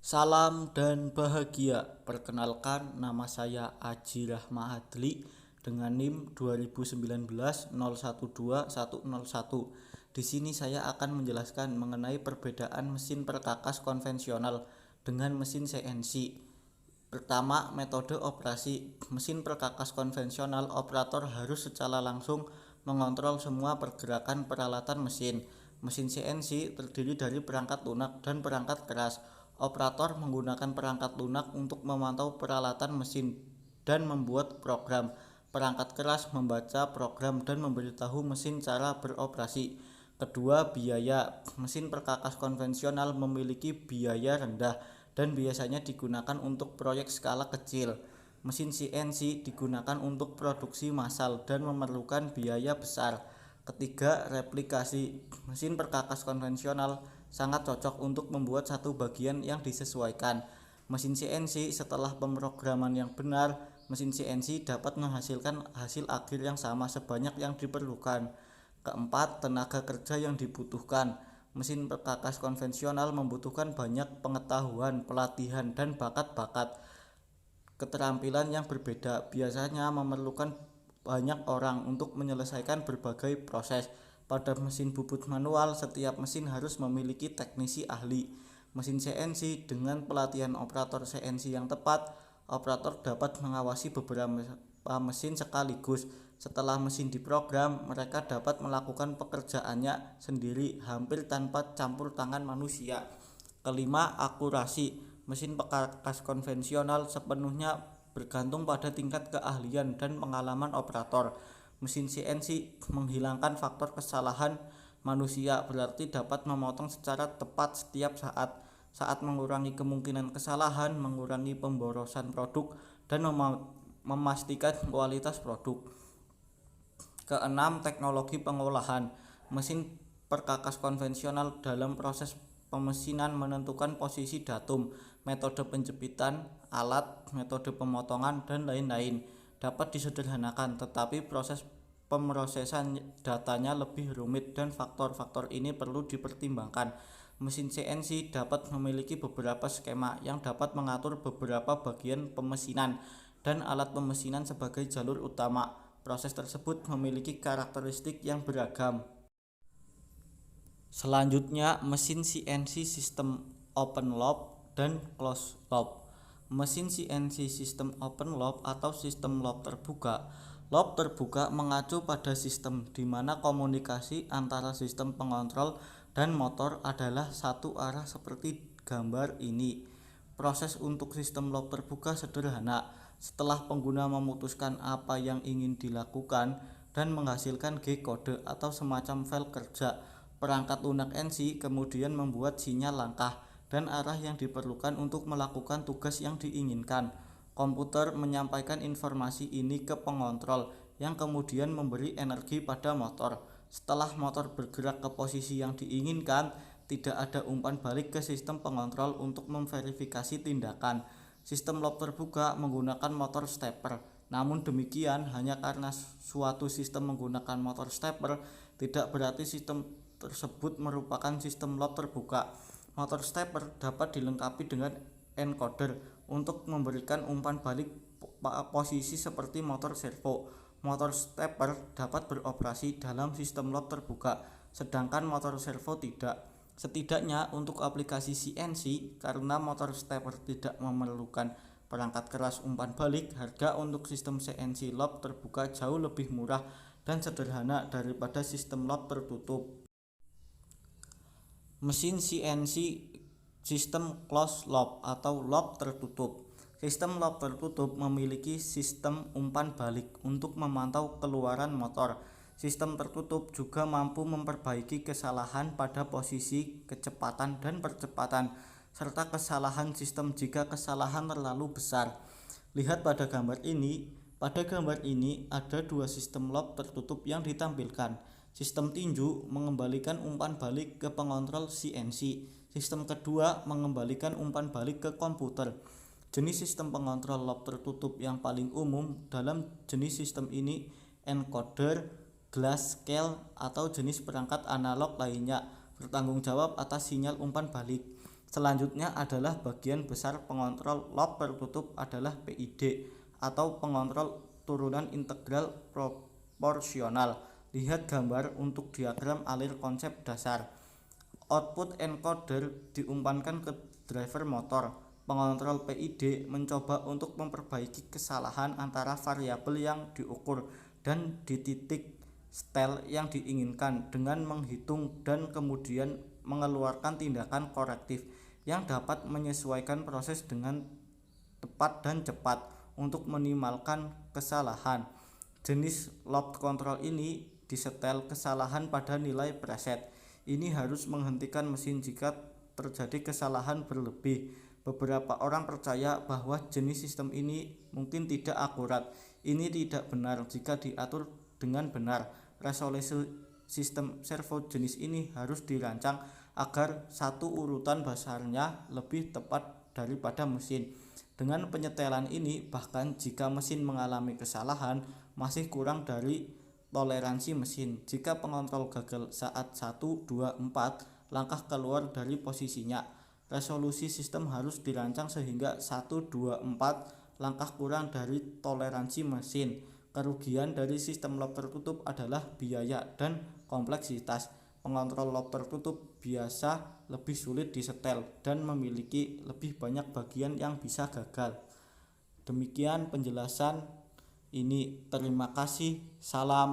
Salam dan bahagia. Perkenalkan, nama saya Aji Rahma Adli dengan NIM 2019 012101. Di sini saya akan menjelaskan mengenai perbedaan mesin perkakas konvensional dengan mesin CNC. Pertama, metode operasi. Mesin perkakas konvensional, operator harus secara langsung mengontrol semua pergerakan peralatan mesin. Mesin CNC terdiri dari perangkat lunak dan perangkat keras. Operator menggunakan perangkat lunak untuk memantau peralatan mesin dan membuat program. Perangkat keras membaca program dan memberitahu mesin cara beroperasi. Kedua, biaya. Mesin perkakas konvensional memiliki biaya rendah dan biasanya digunakan untuk proyek skala kecil. Mesin CNC digunakan untuk produksi massal dan memerlukan biaya besar. Ketiga, replikasi. Mesin perkakas konvensional sangat cocok untuk membuat satu bagian yang disesuaikan. Mesin CNC setelah pemrograman yang benar, mesin CNC dapat menghasilkan hasil akhir yang sama sebanyak yang diperlukan. Keempat, tenaga kerja yang dibutuhkan. Mesin perkakas konvensional membutuhkan banyak pengetahuan, pelatihan, dan bakat-bakat. Keterampilan yang berbeda biasanya memerlukan banyak orang untuk menyelesaikan berbagai proses. Pada mesin bubut manual, setiap mesin harus memiliki teknisi ahli. Mesin CNC dengan pelatihan operator CNC yang tepat, operator dapat mengawasi beberapa mesin sekaligus. Setelah mesin diprogram, mereka dapat melakukan pekerjaannya sendiri hampir tanpa campur tangan manusia. Kelima, akurasi. Mesin perkakas konvensional sepenuhnya bergantung pada tingkat keahlian dan pengalaman operator. Mesin CNC menghilangkan faktor kesalahan manusia, berarti dapat memotong secara tepat setiap saat mengurangi kemungkinan kesalahan, mengurangi pemborosan produk, dan memastikan kualitas produk. Keenam, teknologi pengolahan. Mesin perkakas konvensional dalam proses pemesinan menentukan posisi datum, metode penjepitan, alat, metode pemotongan, dan lain-lain. Dapat disederhanakan, tetapi proses pemrosesan datanya lebih rumit dan faktor-faktor ini perlu dipertimbangkan. Mesin CNC dapat memiliki beberapa skema yang dapat mengatur beberapa bagian pemesinan dan alat pemesinan sebagai jalur utama. Proses tersebut memiliki karakteristik yang beragam. Selanjutnya, mesin CNC sistem open loop dan closed loop. Mesin CNC sistem open loop atau sistem loop terbuka. Loop terbuka mengacu pada sistem di mana komunikasi antara sistem pengontrol dan motor adalah satu arah seperti gambar ini. Proses untuk sistem loop terbuka sederhana. Setelah pengguna memutuskan apa yang ingin dilakukan dan menghasilkan G-kode atau semacam file kerja, perangkat lunak NC kemudian membuat sinyal langkah dan arah yang diperlukan untuk melakukan tugas yang diinginkan. Komputer menyampaikan informasi ini ke pengontrol yang kemudian memberi energi pada motor. Setelah motor bergerak ke posisi yang diinginkan, tidak ada umpan balik ke sistem pengontrol untuk memverifikasi tindakan. Sistem loop terbuka menggunakan motor stepper. Namun demikian, hanya karena suatu sistem menggunakan motor stepper, tidak berarti sistem tersebut merupakan sistem loop terbuka. Motor stepper dapat dilengkapi dengan encoder untuk memberikan umpan balik posisi seperti motor servo. Motor stepper dapat beroperasi dalam sistem loop terbuka, sedangkan motor servo tidak. Setidaknya untuk aplikasi CNC, karena motor stepper tidak memerlukan perangkat keras umpan balik, harga untuk sistem CNC loop terbuka jauh lebih murah dan sederhana daripada sistem loop tertutup. Mesin CNC sistem closed loop atau loop tertutup. Sistem loop tertutup memiliki sistem umpan balik untuk memantau keluaran motor. Sistem tertutup juga mampu memperbaiki kesalahan pada posisi, kecepatan, dan percepatan, serta kesalahan sistem jika kesalahan terlalu besar. Lihat pada gambar ini. Pada gambar ini ada dua sistem loop tertutup yang ditampilkan. Sistem tinju mengembalikan umpan balik ke pengontrol CNC. Sistem kedua mengembalikan umpan balik ke komputer. Jenis sistem pengontrol loop tertutup yang paling umum dalam jenis sistem ini encoder, glass scale, atau jenis perangkat analog lainnya bertanggung jawab atas sinyal umpan balik. Selanjutnya adalah bagian besar pengontrol lob tertutup adalah PID atau pengontrol turunan integral proporsional. Lihat gambar untuk diagram alir konsep dasar. Output encoder diumpankan ke driver motor. Pengontrol PID mencoba untuk memperbaiki kesalahan antara variabel yang diukur dan di titik setel yang diinginkan dengan menghitung dan kemudian mengeluarkan tindakan korektif yang dapat menyesuaikan proses dengan tepat dan cepat untuk minimalkan kesalahan. Jenis loop control ini disetel kesalahan pada nilai preset. Ini harus menghentikan mesin jika terjadi kesalahan berlebih. Beberapa orang percaya bahwa jenis sistem ini mungkin tidak akurat. Ini tidak benar jika diatur dengan benar. Resolusi sistem servo jenis ini harus dirancang agar satu urutan besarnya lebih tepat daripada mesin. Dengan penyetelan ini, bahkan jika mesin mengalami kesalahan, masih kurang dari toleransi mesin. Jika pengontrol gagal saat 1, 2, 4 langkah keluar dari posisinya, resolusi sistem harus dirancang sehingga 1, 2, 4 langkah kurang dari toleransi mesin. Kerugian dari sistem loop tertutup adalah biaya dan kompleksitas. Pengontrol loop tertutup biasa lebih sulit disetel dan memiliki lebih banyak bagian yang bisa gagal. Demikian penjelasan ini. Terima kasih. Salam.